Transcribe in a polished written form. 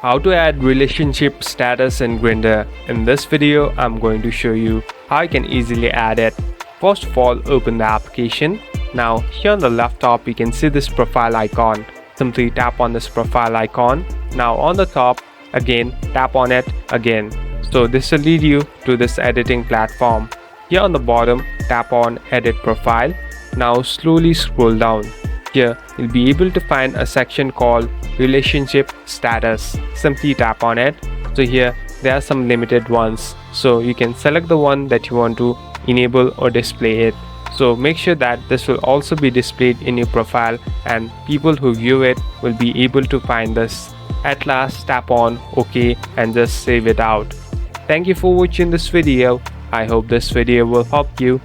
How to add relationship status in Grindr. In this video, I'm going to show you how you can easily add it. First of all, open the application. Now, here on the left top, you can see this profile icon. Simply tap on this profile icon. Now, on the top, again, tap on it again. So this will lead you to this editing platform. Here on the bottom, tap on Edit Profile. Now, slowly scroll down. Here, you'll be able to find a section called Relationship Status. Simply tap on it. So here, there are some limited ones. So you can select the one that you want to enable or display it. So make sure that this will also be displayed in your profile and people who view it will be able to find this. At last, tap on OK and just save it out. Thank you for watching this video. I hope this video will help you.